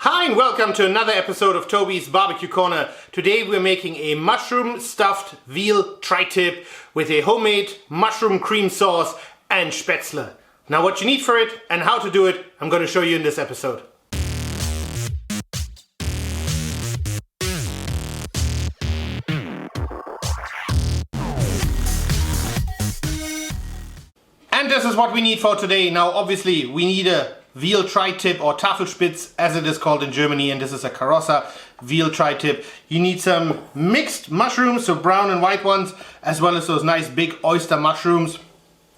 Hi and welcome to another episode of Toby's Barbecue Corner. Today we're making a mushroom stuffed veal tri-tip with a homemade mushroom cream sauce and Spätzle. Now what you need for it and how to do it, I'm going to show you in this episode. And this is what we need for today. Now obviously we need a veal tri-tip or Tafelspitz as it is called in Germany, and this is a Karossa veal tri-tip. You need some mixed mushrooms, so brown and white ones, as well as those nice big oyster mushrooms.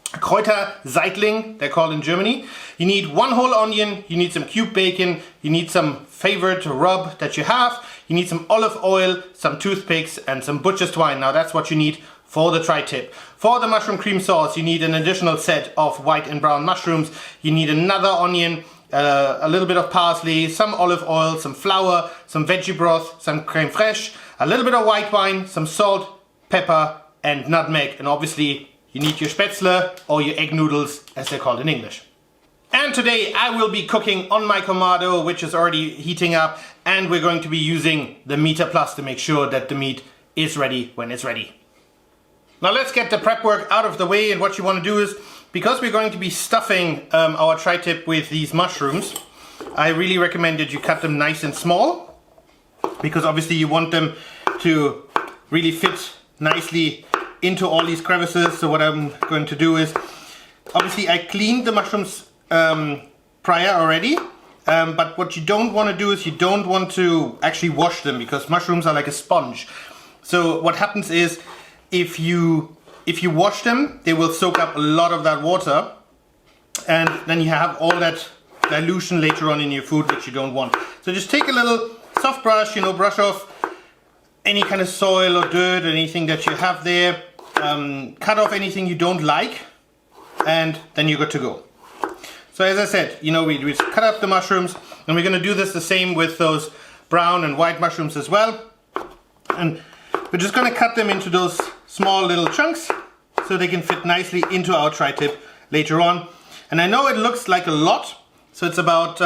Kräutersaitlinge, they're called in Germany. You need one whole onion, you need some cubed bacon, you need some favorite rub that you have, you need some olive oil, some toothpicks and some butcher's twine. Now that's what you need for the tri-tip. For the mushroom cream sauce, you need an additional set of white and brown mushrooms. You need another onion, a little bit of parsley, some olive oil, some flour, some veggie broth, some creme fraiche, a little bit of white wine, some salt, pepper and nutmeg. And obviously you need your Spätzle or your egg noodles as they're called in English. And today I will be cooking on my Kamado, which is already heating up, and we're going to be using the Meter Plus to make sure that the meat is ready when it's ready. Now let's get the prep work out of the way, and what you want to do is, because we're going to be stuffing our tri-tip with these mushrooms, I really recommend that you cut them nice and small, because obviously you want them to really fit nicely into all these crevices. So what I'm going to do is, obviously I cleaned the mushrooms prior already, but what you don't want to do is you don't want to actually wash them, because mushrooms are like a sponge. So what happens is, if you wash them, they will soak up a lot of that water, and then you have all that dilution later on in your food, which you don't want. So just take a little soft brush, brush off any kind of soil or dirt or anything that you have there, cut off anything you don't like, and then you're good to go. So as I said, we cut up the mushrooms, and we're going to do this the same with those brown and white mushrooms as well. And we're just going to cut them into those small little chunks so they can fit nicely into our tri-tip later on. And I know it looks like a lot, so it's about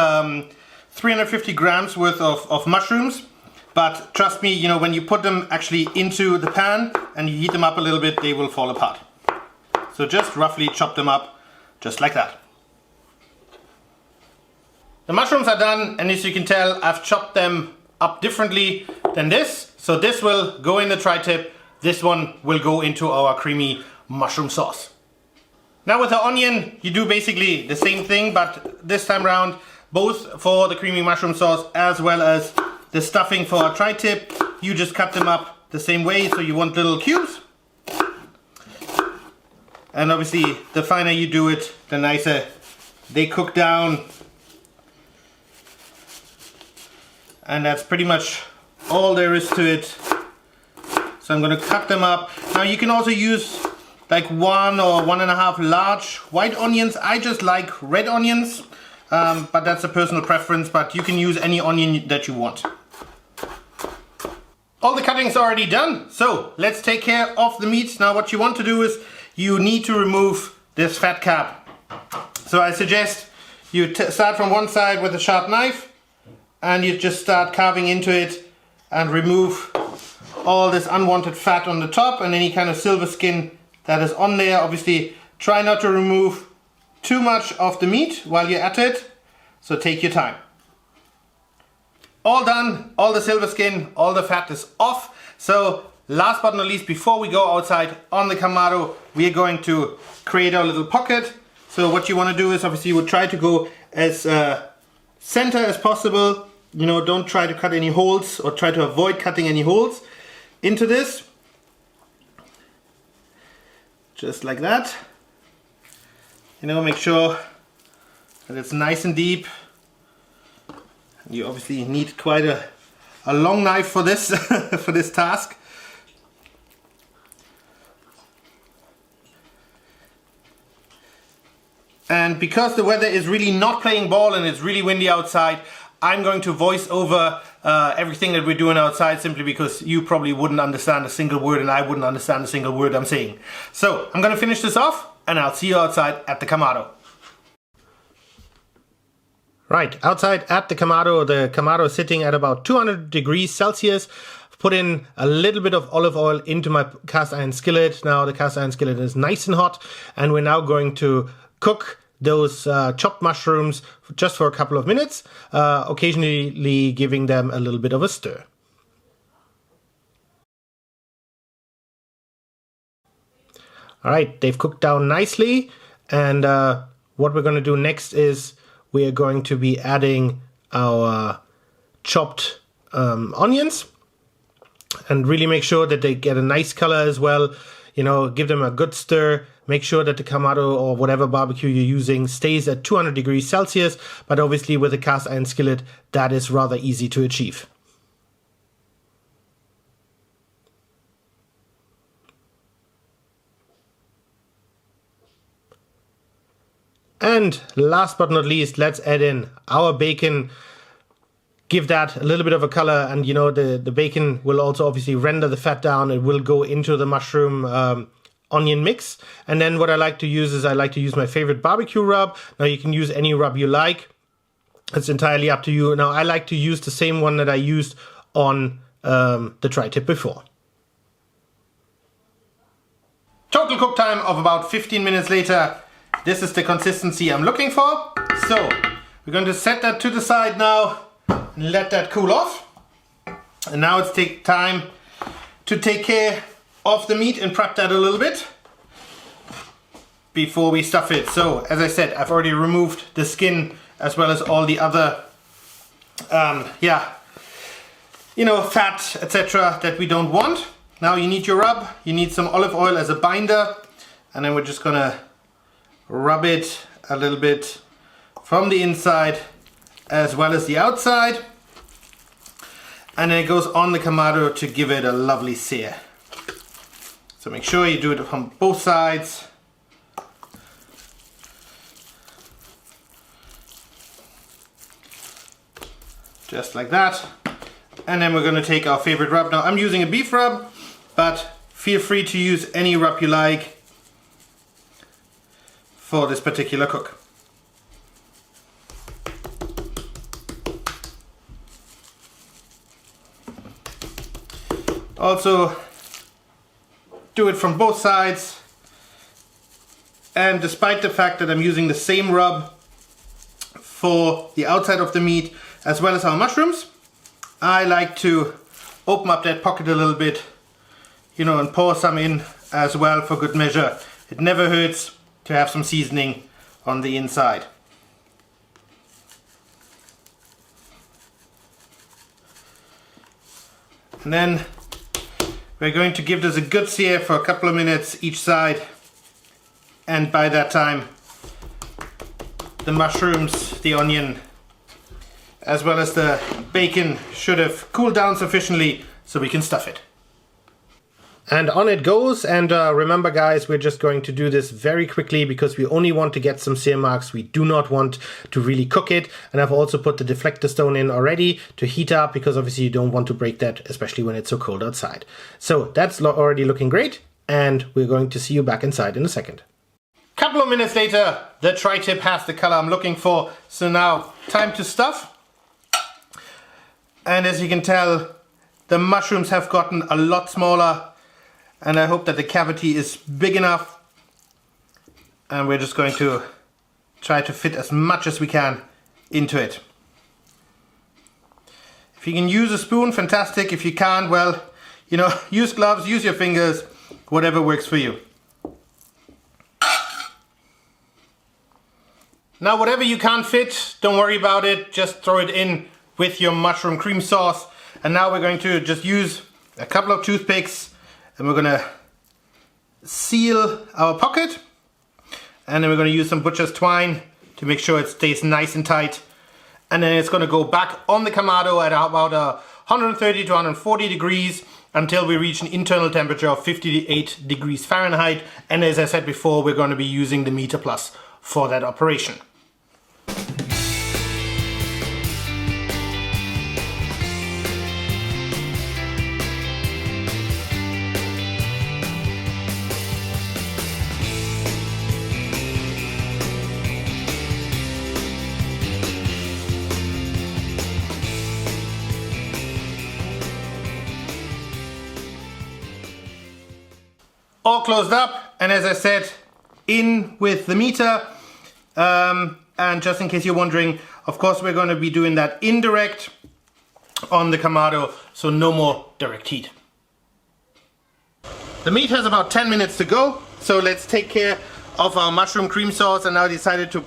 350 grams worth of mushrooms, but trust me, when you put them actually into the pan and you heat them up a little bit, they will fall apart. So just roughly chop them up just like that. The mushrooms are done, and as you can tell, I've chopped them up differently than this. So this will go in the tri-tip, this one will go into our creamy mushroom sauce. Now with the onion, you do basically the same thing, but this time around, both for the creamy mushroom sauce as well as the stuffing for our tri-tip, you just cut them up the same way, so you want little cubes. And obviously, the finer you do it, the nicer they cook down. And that's pretty much all there is to it. So I'm going to cut them up. Now you can also use like 1 or 1.5 large white onions. I just like red onions, but that's a personal preference, but you can use any onion that you want. All the cutting is already done, so let's take care of the meat. Now what you want to do is you need to remove this fat cap. So I suggest you start from one side with a sharp knife, and you just start carving into it and remove all this unwanted fat on the top and any kind of silver skin that is on there. Obviously try not to remove too much of the meat while you're at it, so take your time. All done, all the silver skin, all the fat is off. So last but not least, before we go outside on the Kamado, we are going to create our little pocket. So what you want to do is, obviously you would try to go as center as possible. Don't try to cut any holes, or try to avoid cutting any holes into this. Just like that. Make sure that it's nice and deep. You obviously need quite a long knife for this for this task. And because the weather is really not playing ball and it's really windy outside, I'm going to voice over everything that we're doing outside, simply because you probably wouldn't understand a single word and I wouldn't understand a single word I'm saying. So I'm going to finish this off, and I'll see you outside at the Kamado. Right, outside at the Kamado is sitting at about 200 degrees Celsius. I've put in a little bit of olive oil into my cast iron skillet. Now the cast iron skillet is nice and hot, and we're now going to cook those chopped mushrooms just for a couple of minutes, occasionally giving them a little bit of a stir. All right, they've cooked down nicely, and what we're going to do next is we are going to be adding our chopped onions, and really make sure that they get a nice color as well. You know, give them a good stir. Make sure that the Kamado or whatever barbecue you're using stays at 200 degrees Celsius, but obviously with a cast iron skillet, that is rather easy to achieve. And last but not least, let's add in our bacon. Give that a little bit of a color, and you know, the bacon will also obviously render the fat down. It will go into the mushroom onion mix. And then what I like to use is I like to use my favorite barbecue rub. Now you can use any rub you like. It's entirely up to you. Now I like to use the same one that I used on the tri-tip before. Total cook time of about 15 minutes later. This is the consistency I'm looking for. So we're going to set that to the side now and let that cool off. And now it's time to take care of the meat and prep that a little bit before we stuff it. So as I said, I've already removed the skin as well as all the other fat, etc. that we don't want. Now you need your rub, you need some olive oil as a binder, and then we're just gonna rub it a little bit from the inside as well as the outside, and then it goes on the Kamado to give it a lovely sear. So make sure you do it from both sides. Just like that. And then we're going to take our favorite rub. Now I'm using a beef rub, but feel free to use any rub you like for this particular cook. Also do it from both sides, and despite the fact that I'm using the same rub for the outside of the meat as well as our mushrooms, I like to open up that pocket a little bit, you know, and pour some in as well for good measure. It never hurts to have some seasoning on the inside. And then we're going to give this a good sear for a couple of minutes each side, and by that time the mushrooms, the onion, as well as the bacon should have cooled down sufficiently so we can stuff it. And on it goes, and remember guys, we're just going to do this very quickly because we only want to get some sear marks. We do not want to really cook it, and I've also put the deflector stone in already to heat up because obviously you don't want to break that, especially when it's so cold outside. So that's already looking great, and we're going to see you back inside in a second. Couple of minutes later, the tri-tip has the color I'm looking for, so now time to stuff. And as you can tell, the mushrooms have gotten a lot smaller, and I hope that the cavity is big enough, and we're just going to try to fit as much as we can into it. If you can use a spoon, fantastic. If you can't, well, you know, use gloves, use your fingers, whatever works for you. Now whatever you can't fit, don't worry about it, just throw it in with your mushroom cream sauce. And now we're going to just use a couple of toothpicks, and we're gonna seal our pocket, and then we're gonna use some butcher's twine to make sure it stays nice and tight. And then it's gonna go back on the Kamado at about 130 to 140 degrees until we reach an internal temperature of 58 degrees Fahrenheit. And as I said before, we're gonna be using the Meter Plus for that operation. all closed up, and as I said, in with the meter. And just in case you're wondering, of course we're going to be doing that indirect on the Kamado, so no more direct heat. The meat has about 10 minutes to go, so let's take care of our mushroom cream sauce. And now I decided to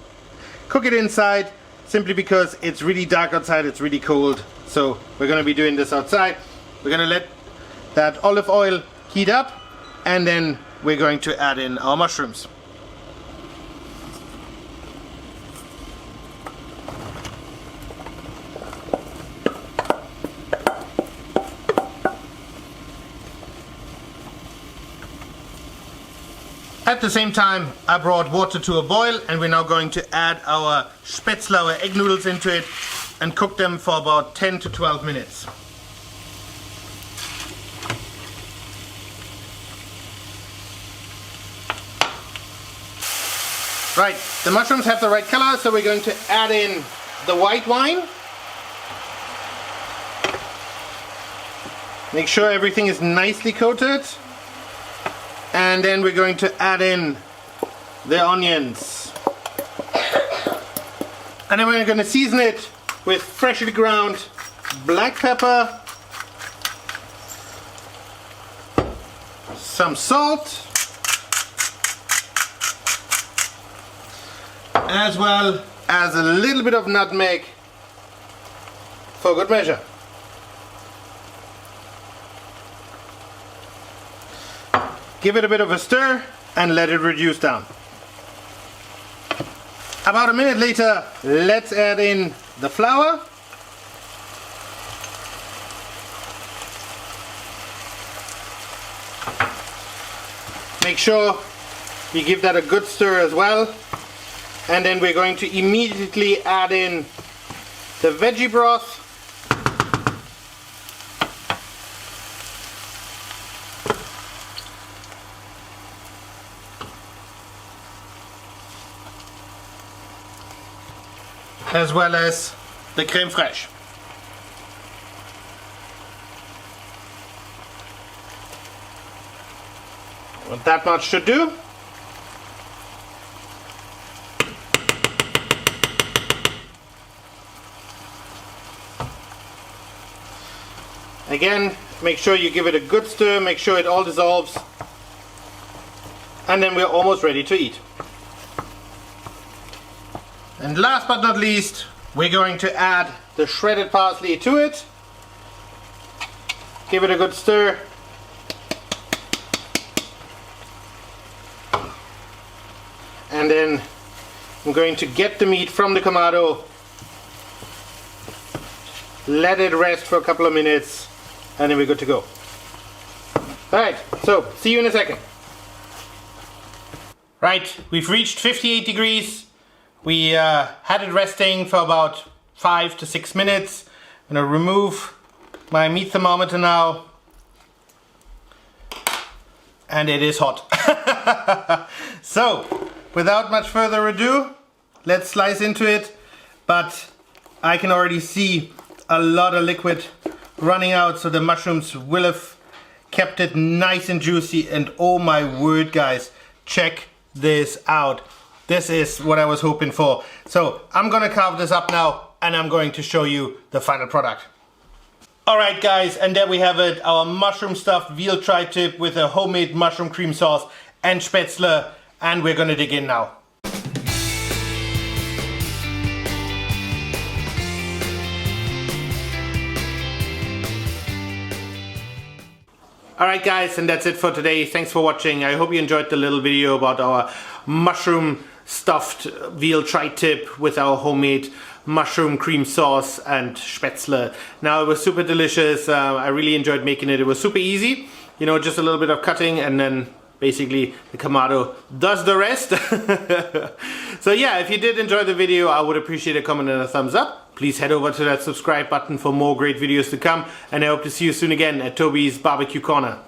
cook it inside, simply because it's really dark outside, it's really cold. So we're going to be doing this outside. We're going to let that olive oil heat up, and then we're going to add in our mushrooms. At the same time, I brought water to a boil, and we're now going to add our Spätzle, our egg noodles, into it and cook them for about 10 to 12 minutes. Right, the mushrooms have the right color, so we're going to add in the white wine. Make sure everything is nicely coated. And then we're going to add in the onions. And then we're going to season it with freshly ground black pepper, some salt, as well as a little bit of nutmeg for good measure. Give it a bit of a stir and let it reduce down. About a minute later, let's add in the flour. Make sure you give that a good stir as well. And then we're going to immediately add in the veggie broth. As well as the creme fraiche. Well, that much should do. Again, make sure you give it a good stir, make sure it all dissolves, and then we're almost ready to eat. And last but not least, we're going to add the shredded parsley to it. Give it a good stir. And then I'm going to get the meat from the Kamado, let it rest for a couple of minutes, and then we're good to go. Alright, so see you in a second. Right, we've reached 58 degrees. We had it resting for about 5 to 6 minutes. I'm going to remove my meat thermometer now. And it is hot. So, without much further ado, let's slice into it. But I can already see a lot of liquid running out, so the mushrooms will have kept it nice and juicy. And oh my word, guys, check this out. This is what I was hoping for. So I'm gonna carve this up now, and I'm going to show you the final product. Alright guys, and there we have it, our mushroom stuffed veal tri-tip with a homemade mushroom cream sauce and Spätzle, and we're gonna dig in now. Alright guys, and that's it for today. Thanks for watching. I hope you enjoyed the little video about our mushroom stuffed veal tri-tip with our homemade mushroom cream sauce and Spätzle. Now, it was super delicious. I really enjoyed making it. It was super easy, you know, just a little bit of cutting, and then basically the Kamado does the rest. So yeah, if you did enjoy the video, I would appreciate a comment and a thumbs up. Please head over to that subscribe button for more great videos to come, and I hope to see you soon again at Toby's Barbecue Corner.